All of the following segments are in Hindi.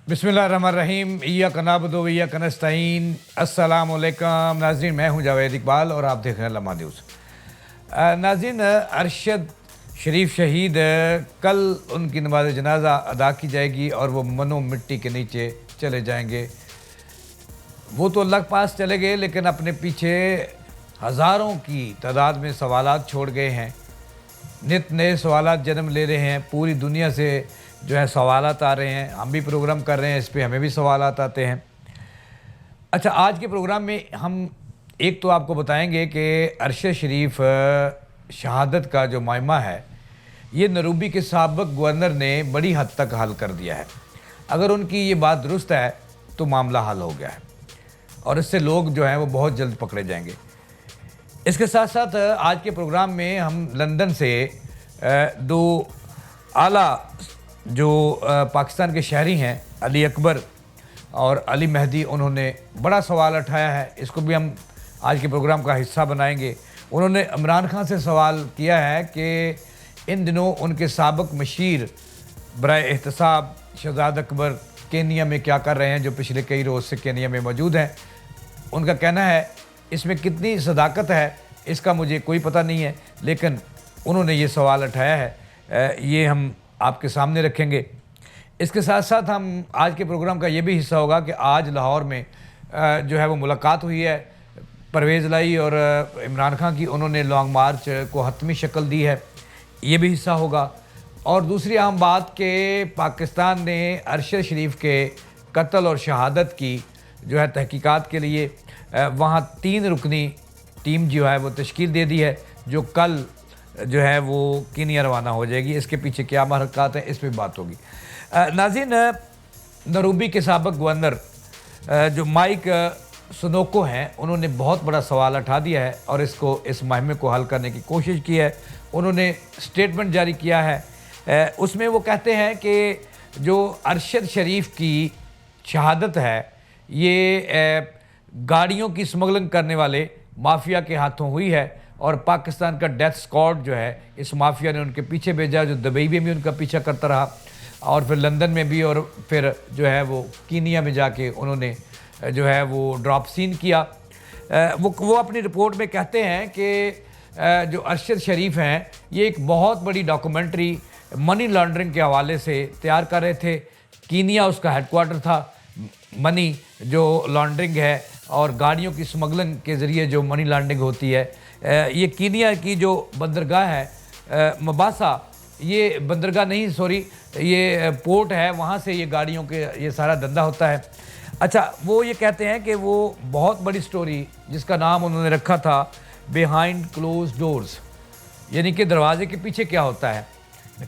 बिस्मिल्लाहिर्रहमानिर्रहीम इय्याक नअबुदु व इय्याक नस्तईन। अस्सलाम वालेकुम नाज़रीन, मैं हूं जावेद इकबाल और आप देख रहे हैं लम्हा न्यूज़। नाज़रीन, अरशद शरीफ शहीद कल उनकी नमाज जनाजा अदा की जाएगी और वो मनो मिट्टी के नीचे चले जाएंगे। वो तो अल्लाह के पास चले गए, लेकिन अपने पीछे हज़ारों की तादाद में सवालात छोड़ गए हैं। नित नए सवालात जन्म ले रहे हैं, पूरी दुनिया से जो है सवालात आ रहे हैं। हम भी प्रोग्राम कर रहे हैं, इस पे हमें भी सवालात आते हैं। अच्छा, आज के प्रोग्राम में हम एक तो आपको बताएंगे कि अरशद शरीफ शहादत का जो मायमा है, ये नरूबी के साबिक़ गवर्नर ने बड़ी हद तक हल कर दिया है। अगर उनकी ये बात दुरुस्त है तो मामला हल हो गया है और इससे लोग जो हैं वो बहुत जल्द पकड़े जाएंगे। इसके साथ साथ आज के प्रोग्राम में हम लंदन से दो आला जो पाकिस्तान के शहरी हैं, अली अकबर और अली मेहदी, उन्होंने बड़ा सवाल उठाया है। इसको भी हम आज के प्रोग्राम का हिस्सा बनाएंगे। उन्होंने इमरान खान से सवाल किया है कि इन दिनों उनके साबिक़ मशीर बराए एहतसाब शहजाद अकबर केनिया में क्या कर रहे हैं, जो पिछले कई रोज़ से केनिया में मौजूद हैं। उनका कहना है इसमें कितनी सदाकत है इसका मुझे कोई पता नहीं है, लेकिन उन्होंने ये सवाल उठाया है, ये हम आपके सामने रखेंगे। इसके साथ साथ हम आज के प्रोग्राम का ये भी हिस्सा होगा कि आज लाहौर में जो है वो मुलाकात हुई है परवेज़ लाई और इमरान खान की। उन्होंने लॉन्ग मार्च को हतमी शक्ल दी है, ये भी हिस्सा होगा। और दूसरी अहम बात कि पाकिस्तान ने अरशद शरीफ के कत्ल और शहादत की जो है तहकीकात के लिए वहाँ 3 रुकनी टीम जो है वो तश्कील दे दी है, जो कल जो है वो कीनिया रवाना हो जाएगी। इसके पीछे क्या महरक़ात हैं, इस पर बात होगी। नाज़रीन, नरूबी के साबिक़ गवर्नर जो माइक सुनोको हैं, उन्होंने बहुत बड़ा सवाल उठा दिया है और इस मुहिम को हल करने की कोशिश की है। उन्होंने स्टेटमेंट जारी किया है, उसमें वो कहते हैं कि जो अरशद शरीफ की शहादत है ये गाड़ियों की स्मगलिंग करने वाले माफिया के हाथों हुई है और पाकिस्तान का डेथ स्क्वाड जो है इस माफिया ने उनके पीछे भेजा, जो दुबई में भी उनका पीछा करता रहा और फिर लंदन में भी, और फिर जो है वो कीनिया में जाके उन्होंने जो है वो ड्रॉप सीन किया। वो अपनी रिपोर्ट में कहते हैं कि जो अरशद शरीफ हैं ये एक बहुत बड़ी डॉक्यूमेंट्री मनी लॉन्ड्रिंग के हवाले से तैयार कर रहे थे। कीनिया उसका हेडक्वार्टर था। मनी जो लॉन्ड्रिंग है और गाड़ियों की स्मगलिंग के ज़रिए जो मनी लॉन्ड्रिंग होती है, ये कीनिया की जो बंदरगाह है मबासा, ये बंदरगाह नहीं सॉरी ये पोर्ट है, वहाँ से ये गाड़ियों के ये सारा धंधा होता है। अच्छा, वो ये कहते हैं कि वो बहुत बड़ी स्टोरी जिसका नाम उन्होंने रखा था बिहाइंड क्लोज डोर्स, यानी कि दरवाजे के पीछे क्या होता है,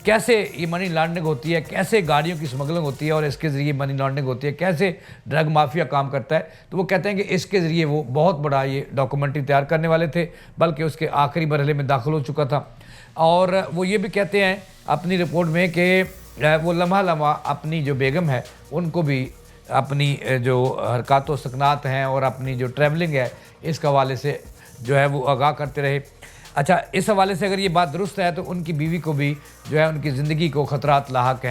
कैसे ये मनी लॉन्ड्रिंग होती है, कैसे गाड़ियों की स्मगलिंग होती है और इसके ज़रिए मनी लॉन्ड्रिंग होती है, कैसे ड्रग माफिया काम करता है। तो वो कहते हैं कि इसके ज़रिए वो बहुत बड़ा ये डॉक्यूमेंट्री तैयार करने वाले थे, बल्कि उसके आखिरी मरहले में दाखिल हो चुका था। और वो ये भी कहते हैं अपनी रिपोर्ट में कि वो लम्हा लम्हा अपनी जो बेगम है उनको भी अपनी जो हरकत व सकनात हैं और अपनी जो ट्रैवलिंग है इसके हवाले से जो है वो आगाह करते रहे। अच्छा, इस हवाले से अगर ये बात दुरुस्त है तो उनकी बीवी को भी जो है उनकी ज़िंदगी को ख़तरात लाहक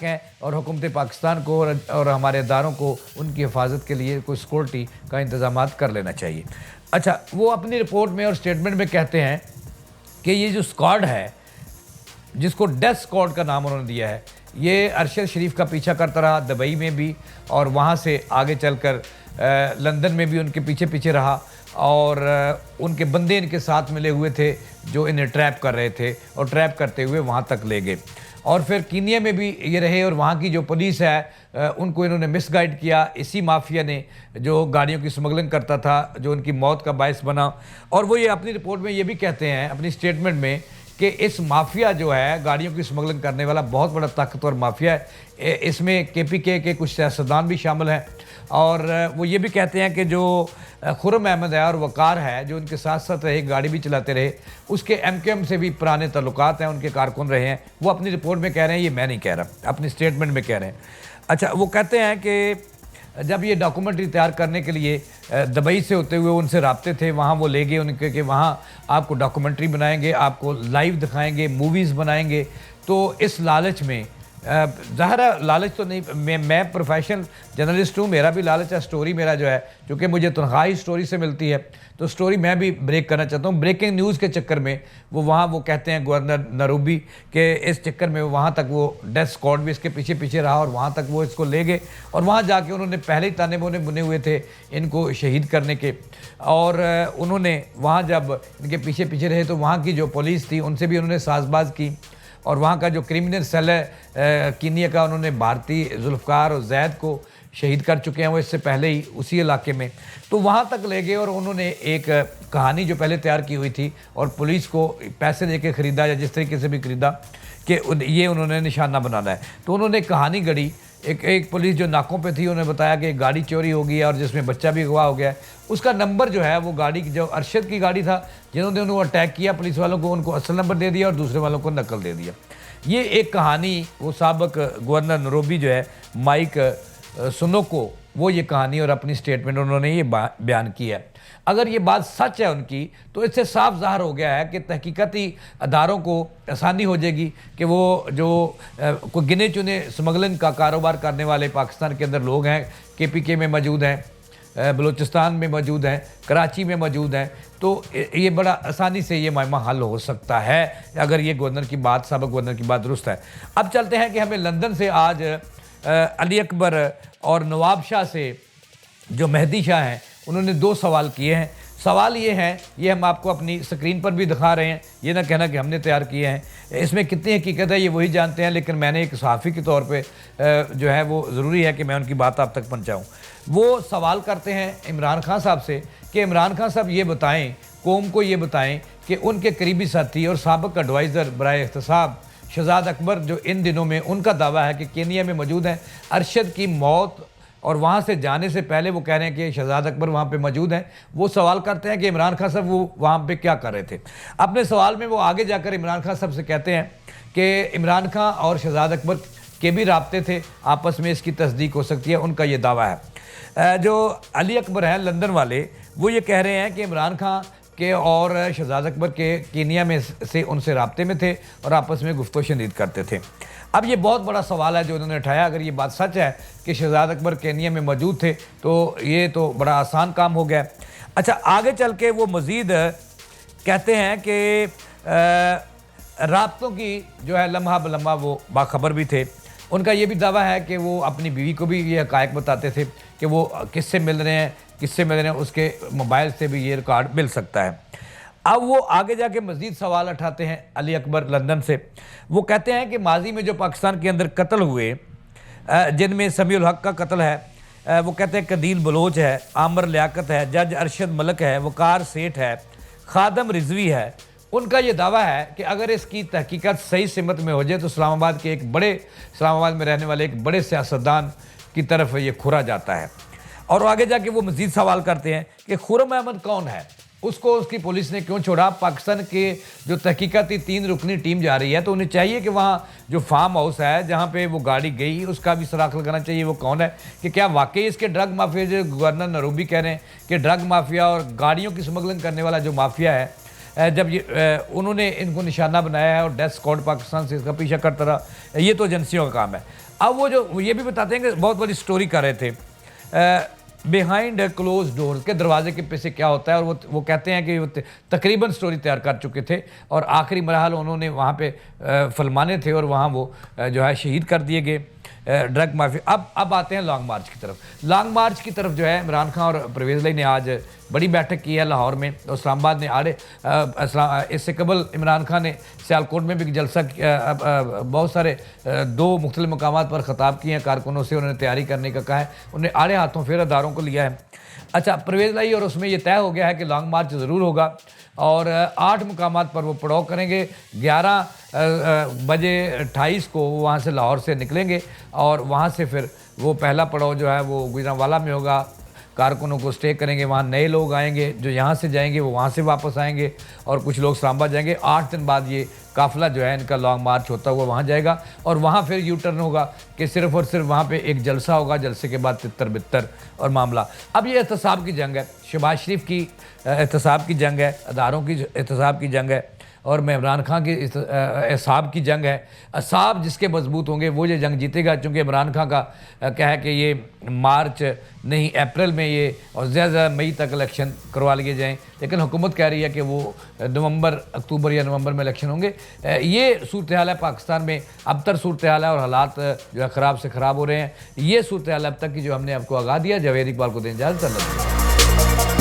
हैं और हुकूमत पाकिस्तान को और हमारे इदारों को उनकी हिफाजत के लिए कोई सिक्योरिटी का इंतज़ाम कर लेना चाहिए। अच्छा, वो अपनी रिपोर्ट में और स्टेटमेंट में कहते हैं कि ये जो स्क्वाड है, जिसको डेथ स्क्वाड का नाम उन्होंने दिया है, ये अरशद शरीफ का पीछा करता रहा दुबई में भी और वहाँ से आगे चलकर लंदन में भी उनके पीछे पीछे रहा और उनके बंदे इनके साथ मिले हुए थे जो इन्हें ट्रैप कर रहे थे और ट्रैप करते हुए वहाँ तक ले गए। और फिर कीनिया में भी ये रहे और वहाँ की जो पुलिस है उनको इन्होंने मिसगाइड किया। इसी माफिया ने जो गाड़ियों की स्मगलिंग करता था जो उनकी मौत का बायस बना। और वो ये अपनी रिपोर्ट में ये भी कहते हैं अपनी स्टेटमेंट में कि इस माफिया जो है गाड़ियों की स्मगलिंग करने वाला बहुत बड़ा ताकतवर माफिया है। इसमें KPK के कुछ सियासतदान भी शामिल हैं। और वो ये भी कहते हैं कि जो खुर्रम अहमद है और वकार है जो उनके साथ साथ रहे, गाड़ी भी चलाते रहे, उसके MKM से भी पुराने ताल्लुकात हैं, उनके कारकुन रहे हैं। वो अपनी रिपोर्ट में कह रहे हैं, ये मैं नहीं कह रहा, अपनी स्टेटमेंट में कह रहे हैं। अच्छा, वो कहते हैं कि जब ये डॉक्यूमेंट्री तैयार करने के लिए दुबई से होते हुए उनसे राब्ते थे, वहाँ वो ले गए उनके कि वहाँ आपको डॉक्यूमेंट्री बनाएंगे, आपको लाइव दिखाएंगे, मूवीज़ बनाएंगे। तो इस लालच में ज़ाहिर है लालच तो नहीं, मैं प्रोफेशनल जर्नलिस्ट हूँ, मेरा भी लालच है, स्टोरी मेरा जो है क्योंकि मुझे तनख्वाह ही स्टोरी से मिलती है, तो स्टोरी मैं भी ब्रेक करना चाहता हूँ। ब्रेकिंग न्यूज़ के चक्कर में वो कहते हैं गवर्नर नरूबी के इस चक्कर में वहाँ तक वो डेथ स्क्वाड भी इसके पीछे पीछे रहा और वहाँ तक वो इसको ले गए और वहाँ जाके उन्होंने पहले ही ताने बोने बुने हुए थे इनको शहीद करने के। और उन्होंने वहाँ जब इनके पीछे पीछे रहे तो वहाँ की जो पुलिस थी उनसे भी उन्होंने साजबाज की और वहाँ का जो क्रिमिनल सेल है कीनिया का, उन्होंने भारतीय जुल्फ़कार और जैद को शहीद कर चुके हैं वो इससे पहले ही उसी इलाके में। तो वहाँ तक ले गए और उन्होंने एक कहानी जो पहले तैयार की हुई थी और पुलिस को पैसे दे के ख़रीदा या जिस तरीके से भी ख़रीदा कि ये उन्होंने निशाना बनाना है, तो उन्होंने कहानी गढ़ी। एक पुलिस जो नाकों पे थी उन्होंने बताया कि गाड़ी चोरी हो गई है और जिसमें बच्चा भी अगवा हो गया है। उसका नंबर जो है वो गाड़ी जो अरशद की गाड़ी था जिन्होंने उन्होंने अटैक किया पुलिस वालों को, उनको असल नंबर दे दिया और दूसरे वालों को नकल दे दिया। ये एक कहानी वो साबिक गवर्नर नरोबी जो है माइक सुनोको, वो ये कहानी और अपनी स्टेटमेंट उन्होंने ये बयान किया है। अगर ये बात सच है उनकी तो इससे साफ ज़ाहिर हो गया है कि तहकीकती अदारों को आसानी हो जाएगी कि वो जो कोई गिने चुने स्मगलिंग का कारोबार करने वाले पाकिस्तान के अंदर लोग हैं, KPK में मौजूद हैं, बलूचिस्तान में मौजूद हैं, कराची में मौजूद हैं, तो ये बड़ा आसानी से ये मायमा हल हो सकता है अगर ये गवर्नर की बात, साबिक गवर्नर की बात दुरुस्त है। अब चलते हैं कि हमें लंदन से आज अली अकबर और नवाब शाह से जो मेहदी शाह हैं उन्होंने 2 सवाल किए हैं। सवाल ये हैं, ये हम आपको अपनी स्क्रीन पर भी दिखा रहे हैं, ये ना कहना कि हमने तैयार किए हैं, इसमें कितनी हकीकत है ये वही जानते हैं, लेकिन मैंने एक सहाफ़ी के तौर पे जो है वो ज़रूरी है कि मैं उनकी बात आप तक पहुँचाऊँ। वो सवाल करते हैं इमरान खान साहब से कि इमरान खान साहब ये बताएँ, कौम को ये बताएँ कि उनके करीबी साथी और साबिक एडवाइज़र बराए एहतसाब शहजाद अकबर जो इन दिनों में उनका दावा है कि केनिया में मौजूद हैं, अरशद की मौत और वहाँ से जाने से पहले वो कह रहे हैं कि शहजाद अकबर वहाँ पे मौजूद हैं। वो सवाल करते हैं कि इमरान खान साहब वो वहाँ पे क्या कर रहे थे। अपने सवाल में वो आगे जाकर इमरान खान साहब से कहते हैं कि इमरान खान और शहजाद अकबर के भी राब्ते थे आपस में, इसकी तस्दीक हो सकती है, उनका ये दावा है। जो अली अकबर हैं लंदन वाले, वो ये कह रहे हैं कि इमरान खान के और शहजाद अकबर के कीनिया में से उनसे राब्ते में थे और आपस में गुफ्तो शनीद करते थे। अब ये बहुत बड़ा सवाल है जो उन्होंने उठाया। अगर ये बात सच है कि शहजाद अकबर केनिया में मौजूद थे तो ये तो बड़ा आसान काम हो गया। अच्छा, आगे चल के वो मज़ीद कहते हैं कि राब्तों की जो है लम्हा बलम्हा वो बाखबर भी थे। उनका ये भी दावा है कि वो अपनी बीवी को भी ये हक़ाइक़ बताते थे कि वो किससे मिल रहे हैं, उसके मोबाइल से भी ये रिकॉर्ड मिल सकता है। अब वो आगे जाके मज़ीद सवाल उठाते हैं अली अकबर लंदन से। वो कहते हैं कि माजी में जो पाकिस्तान के अंदर कत्ल हुए, जिनमें समीउल हक का कत्ल है, वो कहते हैं कदील बलोच है, आमर लियाकत है, जज अरशद मलक है, वकार सेठ है, खादम रिजवी है। उनका ये दावा है कि अगर इसकी तहकीकात सही सिमत में हो जाए तो इस्लामाबाद में रहने वाले एक बड़े सियासतदान की तरफ ये खुरा जाता है। और आगे जाके वो मज़ीद सवाल करते हैं कि खुर्रम अहमद कौन है, उसको उसकी पुलिस ने क्यों छोड़ा। पाकिस्तान के जो तहकीकाती 3 रुकनी टीम जा रही है तो उन्हें चाहिए कि वहाँ जो फार्म हाउस है जहाँ पे वो गाड़ी गई उसका भी सुराख लगाना चाहिए, वो कौन है, कि क्या वाकई इसके ड्रग माफिया, जो गवर्नर नरूबी कह रहे हैं कि ड्रग माफिया और गाड़ियों की स्मगलिंग करने वाला जो माफिया है, जब ये उन्होंने इनको निशाना बनाया है और डेथ स्क्वाड पाकिस्तान से इसका पीछा करता रहा, ये तो एजेंसियों का काम है। अब वो जो ये भी बताते हैं कि बहुत बड़ी स्टोरी कर रहे थे बिहाइंड क्लोज डोर्स के दरवाजे के पीछे क्या होता है, और वो कहते हैं कि वो तकरीबन स्टोरी तैयार कर चुके थे और आखिरी मरहल उन्होंने वहाँ पे फिल्माने थे और वहाँ वो जो है शहीद कर दिए गए ड्रग माफिया। अब आते हैं लॉन्ग मार्च की तरफ। लॉन्ग मार्च की तरफ जो है इमरान खान और परवेज़ लाई ने आज बड़ी बैठक की है लाहौर में और इस्लामाबाद ने इससे कबल इमरान खान ने सियालकोट में भी जलसा बहुत सारे 2 मुख्तलिफ मकामात पर ख़ताब किए हैं कारकुनों से, उन्होंने तैयारी करने का कहा है, उन्हें आड़े हाथों फिर अदारों को लिया है। अच्छा, परवेज़ लाई और उसमें यह तय हो गया है कि लॉन्ग मार्च ज़रूर होगा और 8 मुकामात पर वो पड़ाव करेंगे। 11 बजे 28 को वो वहाँ से लाहौर से निकलेंगे और वहाँ से फिर वो पहला पड़ाव जो है वो गुजरांवाला में होगा। कारकुनों को स्टे करेंगे, वहाँ नए लोग आएंगे, जो यहाँ से जाएंगे वो वहाँ से वापस आएंगे और कुछ लोग इस्लामाबाद जाएंगे। 8 दिन बाद ये काफ़िला जो है इनका लॉन्ग मार्च होता हुआ वहाँ जाएगा और वहाँ फिर यू टर्न होगा कि सिर्फ़ और सिर्फ वहाँ पे एक जलसा होगा, जलसे के बाद तितर बितर और मामला। अब ये एहतसाब की जंग है, शहबाज शरीफ की एहतसाब की जंग है, अदारों की एहतसाब की जंग है और मैं इमरान खान की इस असाब की जंग है। असाब जिसके मजबूत होंगे वो ये जंग जीतेगा, चूँकि इमरान खान का क्या है कि ये मार्च नहीं अप्रैल में ये और ज़्यादा मई तक इलेक्शन करवा लिए जाएँ, लेकिन हुकूमत कह रही है कि वो नवंबर अक्टूबर या नवंबर में इलेक्शन होंगे। ये सूरत हाल है पाकिस्तान में, अबतर सूरत हाल है और हालात जो है ख़राब से ख़राब हो रहे हैं। ये सूरत हाल अब तक की जो हमने आपको आगाह दिया। जावेद इकबाल को दें इजाज़त।